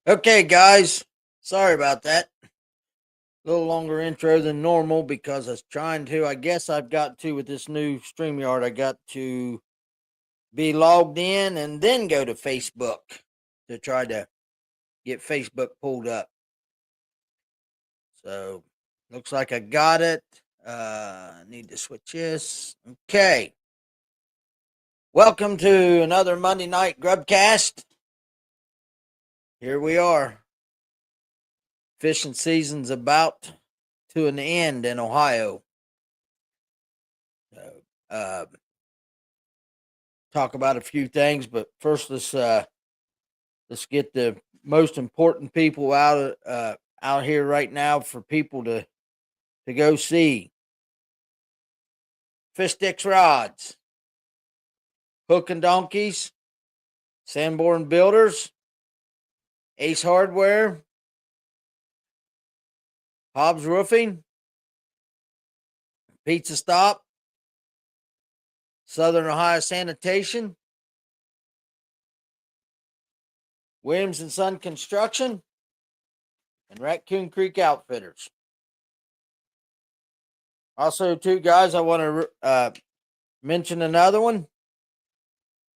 Okay, guys. Sorry about that. A little longer intro than normal because I was trying to. I guess I've got to, with this new StreamYard, I got to be logged in and then go to Facebook to try to get Facebook pulled up. So, looks like I got it. I need to switch this. Okay. Welcome to another Monday night Grubb Cast. Here we are. Fishing season's about to an end in Ohio. So, talk about a few things, but first let's get the most important people out here right now for people to go see. Fish Sticks Rods, Hook and Donkeys, Sanborn Builders, Ace Hardware, Hobbs Roofing, Pizza Stop, Southern Ohio Sanitation, Williams and Son Construction, and Raccoon Creek Outfitters. Also, too, guys, I want to mention another one.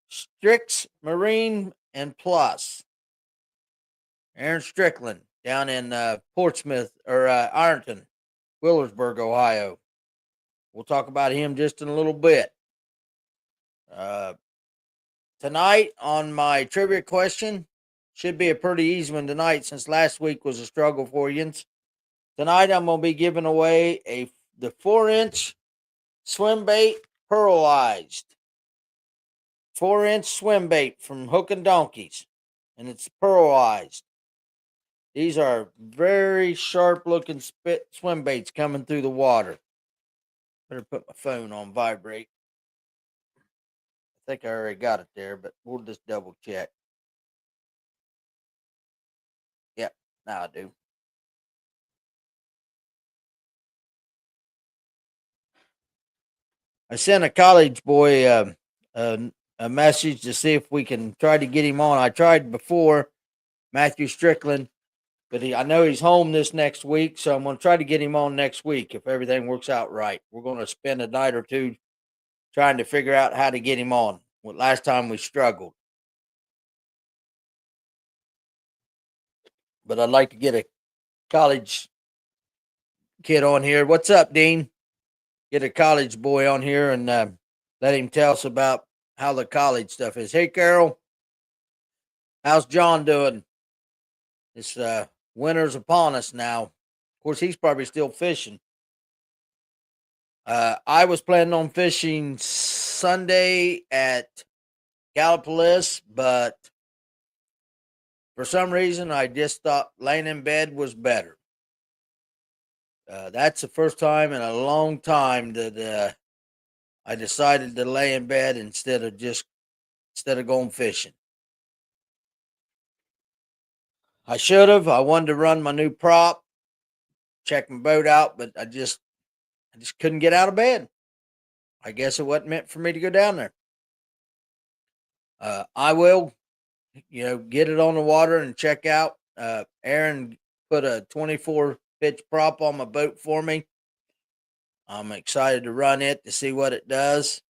Strix Marine and Plus. Aaron Strickland down in Portsmouth or Ironton, Willersburg, Ohio. We'll talk about him just in a little bit. Tonight on my trivia question, should be a pretty easy one tonight since last week was a struggle for you. Tonight I'm going to be giving away the 4-inch swim bait pearlized. 4-inch swim bait from Hook and Donkeys, and it's pearlized. These are very sharp looking swim baits coming through the water. Better put my phone on vibrate. I think I already got it there, but we'll just double check. Yep, now I do. I sent a college boy a message to see if we can try to get him on. I tried before, Matthew Strickland, but I know he's home this next week, so I'm going to try to get him on next week if everything works out right. We're going to spend a night or two trying to figure out how to get him on. Well, last time we struggled. But I'd like to get a college kid on here. What's up, Dean? Get a college boy on here and let him tell us about how the college stuff is. Hey, Carol. How's John doing? This winter's upon us now. Of course, he's probably still fishing. I was planning on fishing Sunday at Gallipolis, but for some reason, I just thought laying in bed was better. That's the first time in a long time that I decided to lay in bed instead of going fishing. I should have. I wanted to run my new prop, check my boat out, but I just couldn't get out of bed. I guess it wasn't meant for me to go down there. I will, get it on the water and check out. Aaron put a 24 pitch prop on my boat for me. I'm excited to run it to see what it does.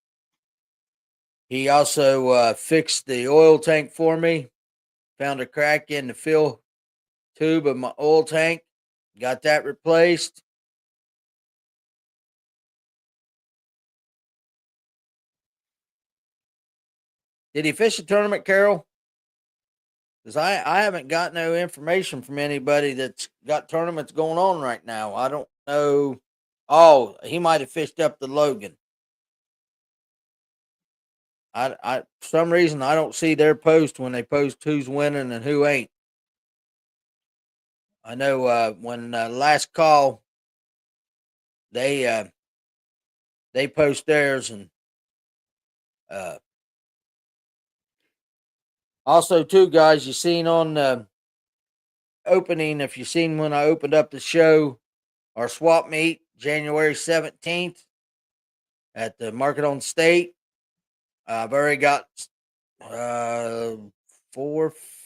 He also fixed the oil tank for me. Found a crack in the fill tube of my oil tank. Got that replaced. Did he fish a tournament, Carol? Because I haven't got no information from anybody that's got tournaments going on right now. I don't know. Oh, he might have fished up the Logan. I for some reason I don't see their post when they post who's winning and who ain't. I know when last call they post theirs, and also too, guys, you seen on opening, if you seen when I opened up the show, our swap meet January 17th at the Market on State. I've already got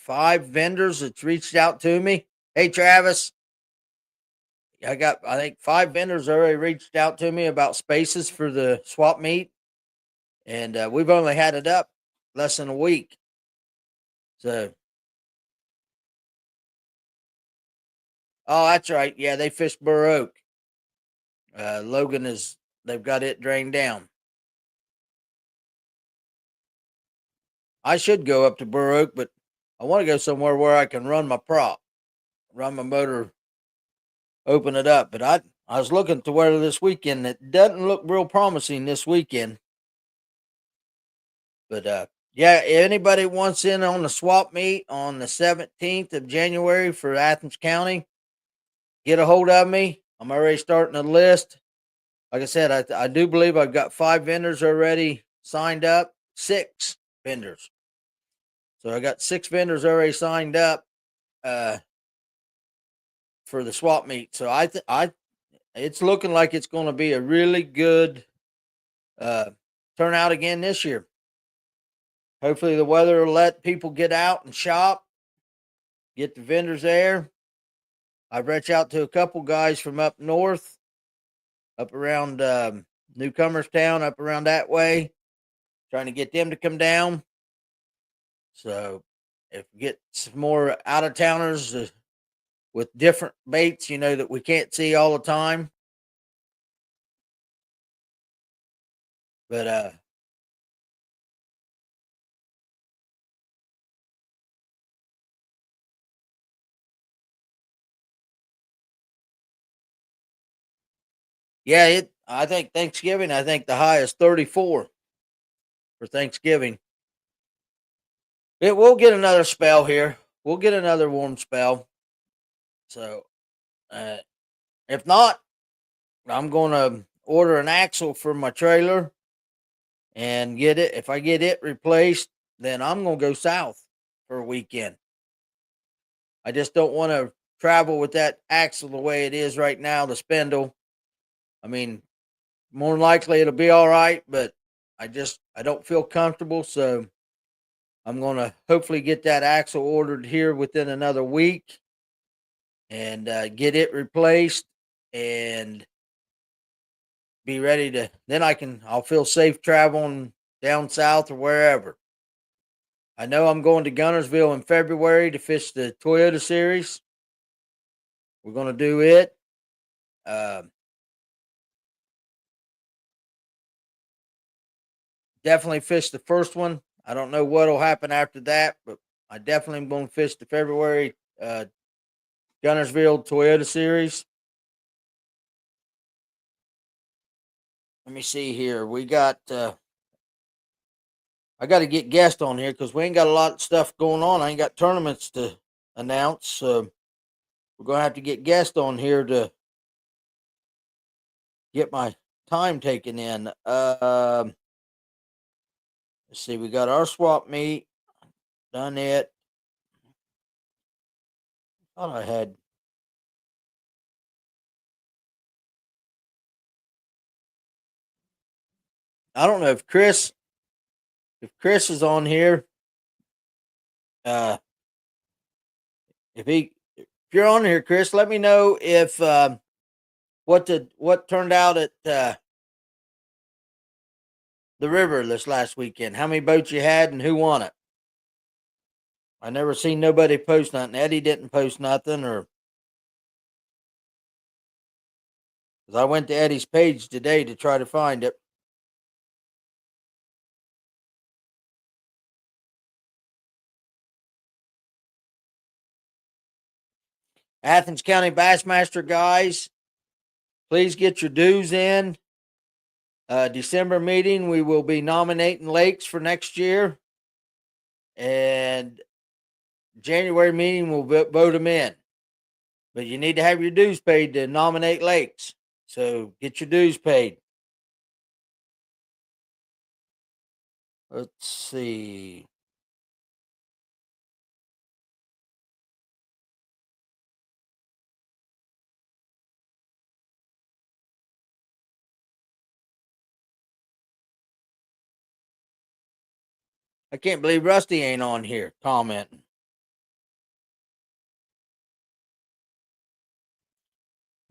5 vendors that's reached out to me. Hey, Travis, I think 5 vendors already reached out to me about spaces for the swap meet, and we've only had it up less than a week. So, oh, that's right. Yeah, they fished Burr Oak. Logan they've got it drained down. I should go up to Burr Oak, but I want to go somewhere where I can run my prop, run my motor, open it up. But I was looking to where this weekend. It doesn't look real promising this weekend. But yeah, anybody wants in on the swap meet on the 17th of January for Athens County, get a hold of me. I'm already starting a list. Like I said, I do believe I've got 5 vendors already signed up, 6 vendors. So I got 6 vendors already signed up for the swap meet. So it's looking like it's going to be a really good turnout again this year. Hopefully the weather will let people get out and shop, get the vendors there. I've reached out to a couple guys from up north, up around Newcomers Town, up around that way, trying to get them to come down. So if we get some more out of towners with different baits, that we can't see all the time. But yeah, I think Thanksgiving, I think the high is 34 for Thanksgiving. We'll get another spell here. We'll get another warm spell. So if not, I'm going to order an axle for my trailer and get it. If I get it replaced, then I'm going to go south for a weekend. I just don't want to travel with that axle the way it is right now, the spindle. I mean, more than likely it'll be all right, but I don't feel comfortable. So I'm going to hopefully get that axle ordered here within another week and get it replaced and be ready to, then I'll feel safe traveling down south or wherever. I know I'm going to Gunnersville in February to fish the Toyota Series. We're going to do it. Definitely fish the first one. I don't know what'll happen after that, but I definitely am going to fish the February Gunnersville Toyota Series. Let me see here. We got I got to get guests on here because we ain't got a lot of stuff going on. I ain't got tournaments to announce. So we're going to have to get guests on here to get my time taken in. Let's see. We got our swap meet. Done it. Thought I had. I don't know if Chris is on here. If you're on here, Chris, let me know if what turned out at the river this last weekend. How many boats you had and who won it? I never seen nobody post nothing. Eddie didn't post nothing, or because I went to Eddie's page today to try to find it. Athens County Bassmaster guys, please get your dues in. December meeting, we will be nominating lakes for next year, and January meeting we'll vote them in. But you need to have your dues paid to nominate lakes. So get your dues paid. Let's see. I can't believe Rusty ain't on here commenting.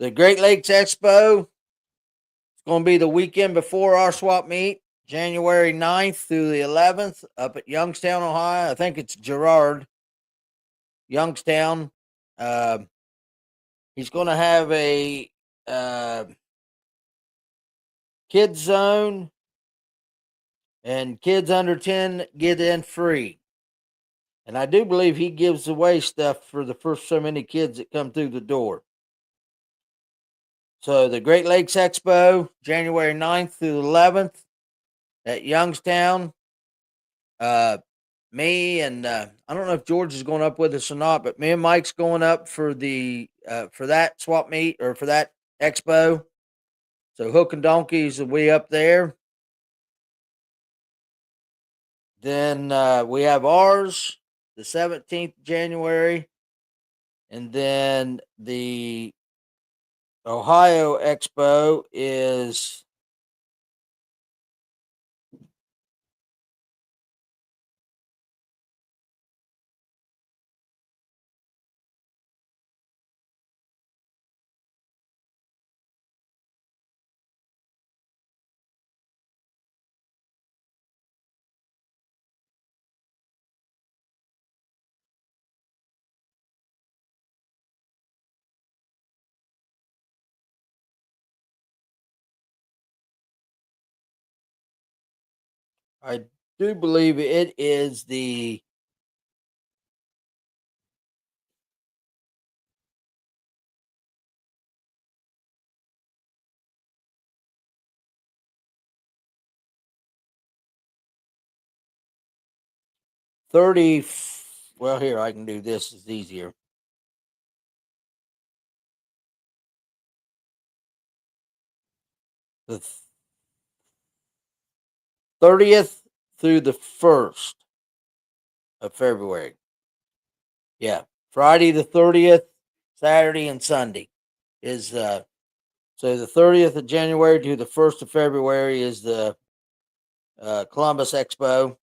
The Great Lakes Expo is going to be the weekend before our swap meet, January 9th through the 11th, up at Youngstown, Ohio. I think it's Girard, Youngstown. Uh, he's going to have a uh, kids zone, and kids under 10 get in free. And I do believe he gives away stuff for the first so many kids that come through the door. So the Great Lakes Expo, January 9th through the 11th at Youngstown. Me and I don't know if George is going up with us or not, but me and Mike's going up for the for that swap meet or for that expo. So Hook and Donkeys will be up there. Then we have ours, the 17th of January, and then the Ohio Expo is I do believe it is the 30. Well, here I can do this. It's easier. The 30th through the 1st of February. Yeah, Friday the 30th, Saturday and Sunday is so the 30th of January to the 1st of February is the Columbus Expo,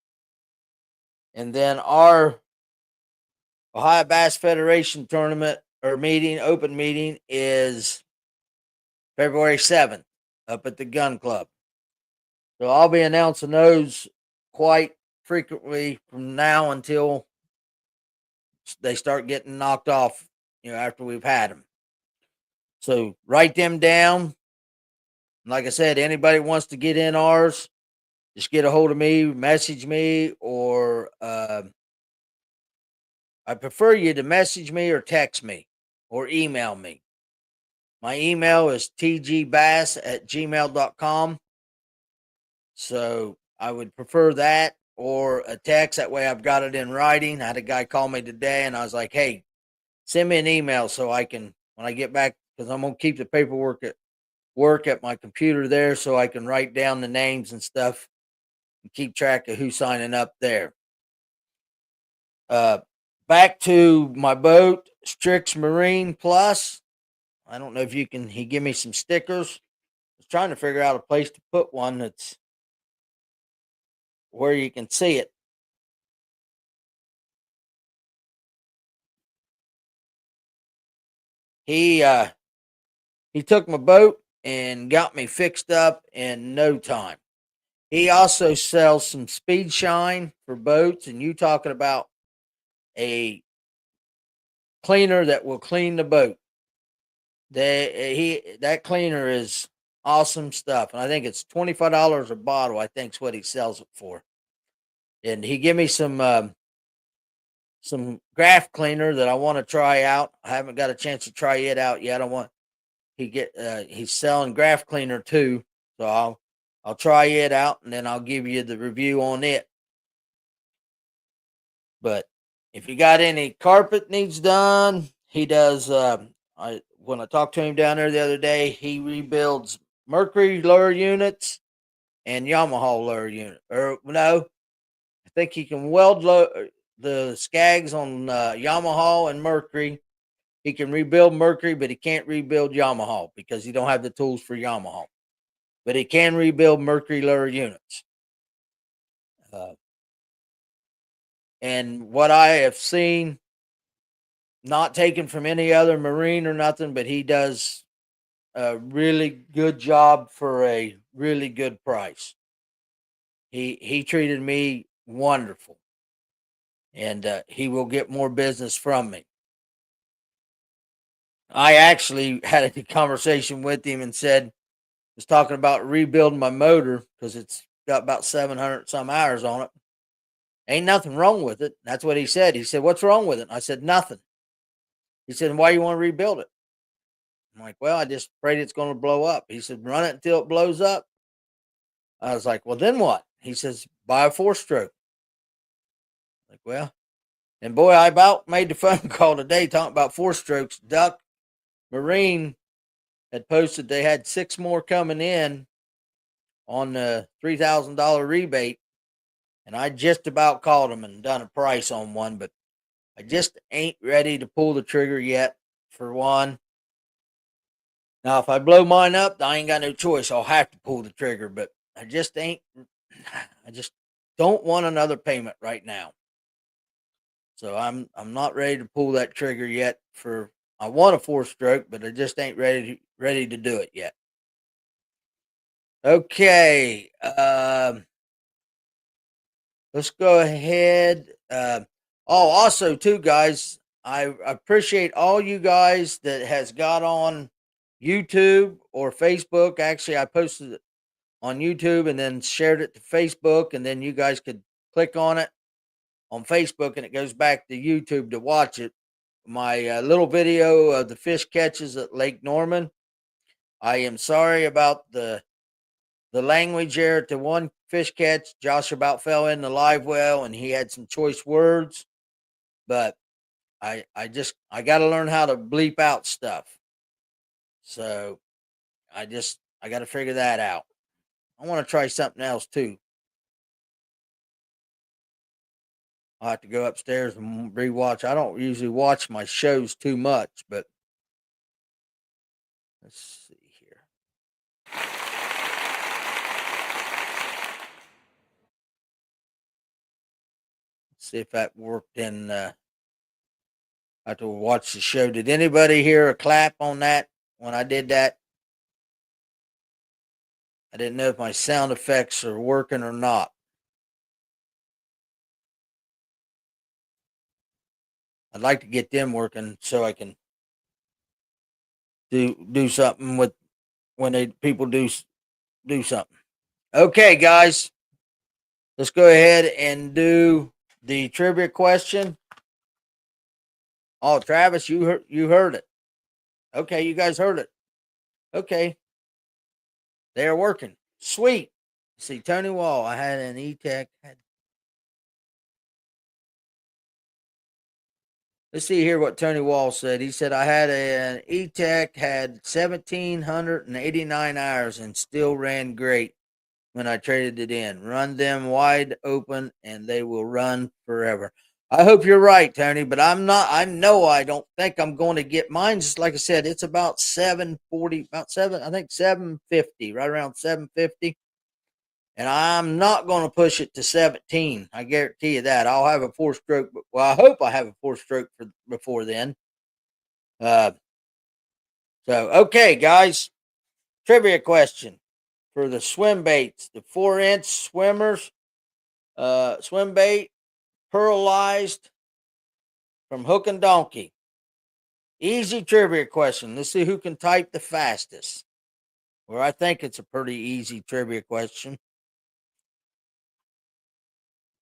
and then our Ohio Bass Federation tournament or meeting, open meeting, is February 7th up at the Gun Club. So I'll be announcing those quite frequently from now until they start getting knocked off, after we've had them. So write them down. Like I said, anybody wants to get in ours, just get a hold of me, message me, or I prefer you to message me or text me or email me. My email is tgbass@gmail.com. So I would prefer that or a text. That way I've got it in writing. I had a guy call me today and I was like, hey, send me an email so I can, when I get back, because I'm going to keep the paperwork at work at my computer there so I can write down the names and stuff and keep track of who's signing up there. Back to my boat, Strix Marine Plus. I don't know if you can, he give me some stickers. I was trying to figure out a place to put one that's where you can see it. He took my boat and got me fixed up in no time. He also sells some speed shine for boats, and you talking about a cleaner that will clean the boat. That cleaner is awesome stuff, and I think it's $25 a bottle. I think is what he sells it for. And he gave me some graph cleaner that I want to try out. I haven't got a chance to try it out yet. I want he's selling graph cleaner too, so I'll try it out and then I'll give you the review on it. But if you got any carpet needs done, he does. When I talked to him down there the other day, he rebuilds Mercury lure units and Yamaha lure unit. Or no, I think he can weld the skags on Yamaha and Mercury. He can rebuild Mercury, but he can't rebuild Yamaha because he don't have the tools for Yamaha. But he can rebuild Mercury lure units. And what I have seen, not taken from any other Marine or nothing, but he does a really good job for a really good price. He treated me wonderful, and he will get more business from me. I actually had a conversation with him and said, was talking about rebuilding my motor because it's got about 700 some hours on it. Ain't nothing wrong with it. That's what he said. He said, "What's wrong with it?" I said, "Nothing." He said, "Why you want to rebuild it?" I'm like, "Well, I just afraid it's going to blow up." He said, "Run it until it blows up." I was like, "Well, then what?" He says, "Buy a 4-stroke." Like, well, and boy, I about made the phone call today talking about 4-strokes. Duck Marine had posted they had 6 more coming in on the $3,000 rebate, and I just about called them and done a price on one, but I just ain't ready to pull the trigger yet for one. Now, if I blow mine up, I ain't got no choice. I'll have to pull the trigger, but I just ain't. I just don't want another payment right now. So I'm not ready to pull that trigger yet. For I want a 4-stroke, but I just ain't ready to do it yet. Okay, let's go ahead. Also, too, guys, I appreciate all you guys that has got on YouTube or Facebook. Actually, I posted it on YouTube and then shared it to Facebook, and then you guys could click on it on Facebook, and it goes back to YouTube to watch it. My little video of the fish catches at Lake Norman. I am sorry about the language there at the one fish catch. Josh about fell in the live well, and he had some choice words, but I got to learn how to bleep out stuff. So I got to figure that out. I want to try something else too. I'll have to go upstairs and rewatch. I don't usually watch my shows too much, but let's see here. Let's see if that worked in. I have to watch the show. Did anybody hear a clap on that when I did that? I didn't know if my sound effects are working or not. I'd like to get them working so I can do something with when people do something. Okay, guys, let's go ahead and do the trivia question. Oh, Travis, you heard it. Okay, you guys heard it. Okay, they are working. Sweet. See, Tony Wall. I had an E-Tech. Let's see here what Tony Wall said. He said I had an E-Tech, had 1,789 hours and still ran great when I traded it in. Run them wide open and they will run forever. I hope you're right, Tony, but I'm not. I know I don't think I'm going to get mine. Just like I said, it's about 740, about 7, I think 750, right around 750. And I'm not going to push it to 17. I guarantee you that. I'll have a 4-stroke. Well, I hope I have a 4-stroke before then. Uh, okay, guys. Trivia question for the swim baits, the 4-inch swimmers, swim bait, pearlized from Hook and Donkey. Easy trivia question. Let's see who can type the fastest. Well, I think it's a pretty easy trivia question.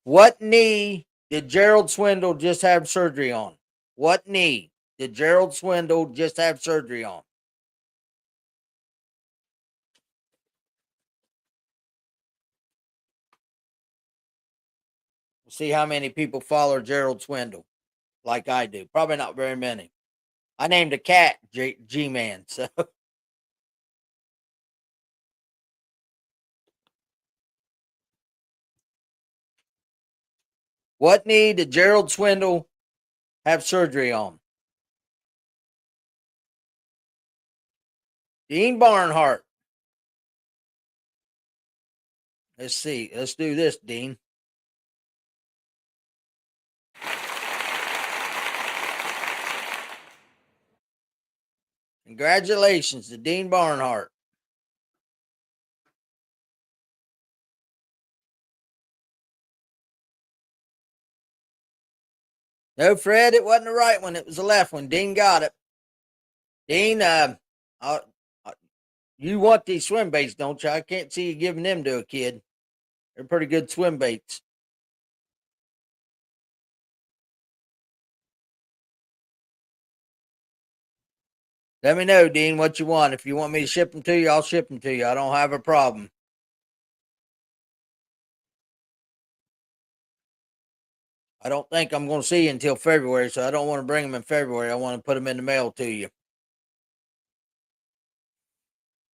What knee did Gerald Swindle just have surgery on? What knee did Gerald Swindle just have surgery on? We'll see how many people follow Gerald Swindle like I do. Probably not very many. I named a cat G-Man, so what knee did Gerald Swindle have surgery on? Dean Barnhart. Let's see. Let's do this, Dean. Congratulations to Dean Barnhart. No, Fred, it wasn't the right one. It was the left one. Dean got it. Dean, uh, you want these swim baits, don't you? I can't see you giving them to a kid. They're pretty good swim baits. Let me know, Dean, what you want. If you want me to ship them to you, I'll ship them to you. I don't have a problem. I don't think I'm going to see you until February, so I don't want to bring them in February. I want to put them in the mail to you.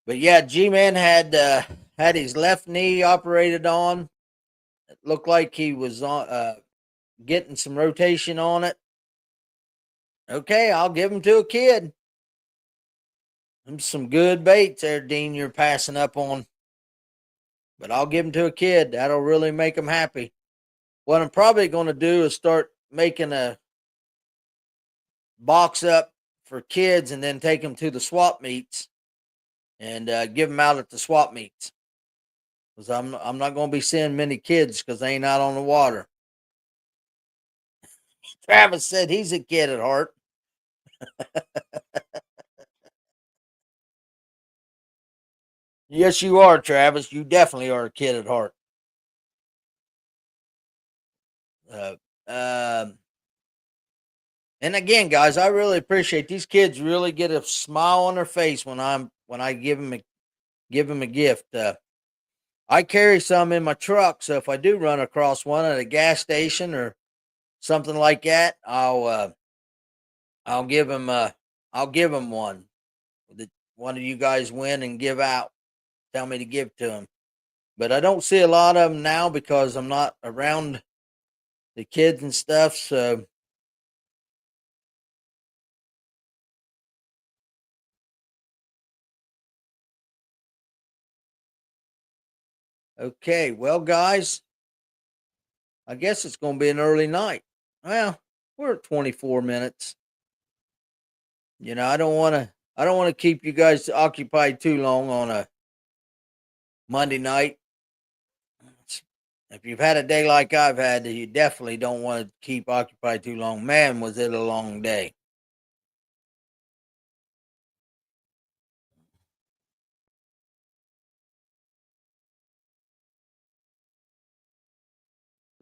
But yeah, G-Man had his left knee operated on. It looked like he was on getting some rotation on it. Okay, I'll give him to a kid. Them some good baits there, Dean, you're passing up on. But I'll give them to a kid. That'll really make them happy. What I'm probably going to do is start making a box up for kids and then take them to the swap meets and give them out at the swap meets. Because I'm not going to be seeing many kids because they ain't out on the water. Travis said he's a kid at heart. Yes, you are, Travis. You definitely are a kid at heart. Uh, um, and again, guys, I really appreciate these kids. Really get a smile on their face when I give them a gift. I carry some in my truck, so if I do run across one at a gas station or something like that, I'll give them one that one of you guys win and give out. Tell me to give to them. But I don't see a lot of them now because I'm not around the kids and stuff. So, okay. Well, guys, I guess it's going to be an early night. Well, we're at 24 minutes. I don't want to keep you guys occupied too long on a Monday night. If you've had a day like I've had, you definitely don't want to keep occupied too long. Man, was it a long day.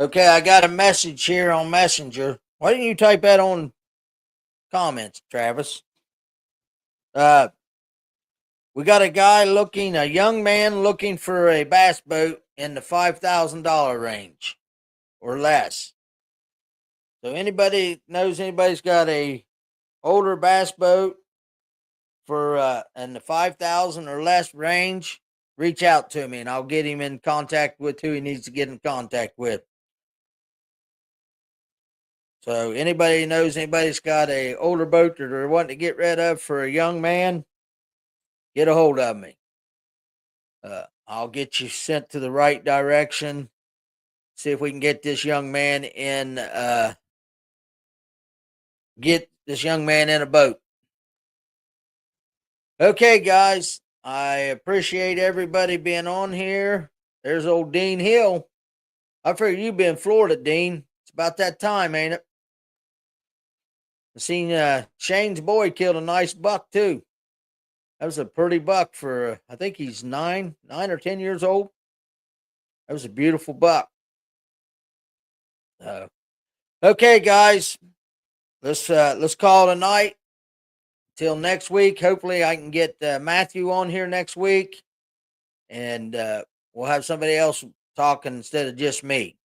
Okay, I got a message here on Messenger. Why didn't you type that on comments, Travis? Uh, we got a young man looking for a bass boat in the $5,000 range or less. So anybody knows anybody's got a older bass boat for in the 5,000 or less range, reach out to me and I'll get him in contact with who he needs to get in contact with. So anybody knows anybody's got a older boat that they're wanting to get rid of for a young man, get a hold of me. I'll get you sent to the right direction. See if we can get this young man in. Get this young man in a boat. Okay, guys. I appreciate everybody being on here. There's old Dean Hill. I figure you be in Florida, Dean. It's about that time, ain't it? I seen Shane's boy killed a nice buck too. That was a pretty buck for I think he's 9 or 10 years old. That was a beautiful buck. Okay, guys, let's call it a night. Till next week. Hopefully, I can get Matthew on here next week, and we'll have somebody else talking instead of just me.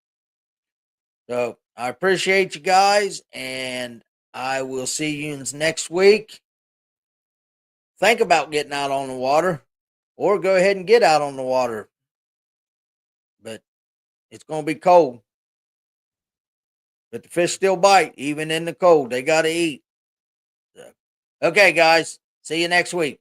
So I appreciate you guys, and I will see you next week. Think about getting out on the water, or go ahead and get out on the water. But it's going to be cold. But the fish still bite, even in the cold. They got to eat. So, okay, guys. See you next week.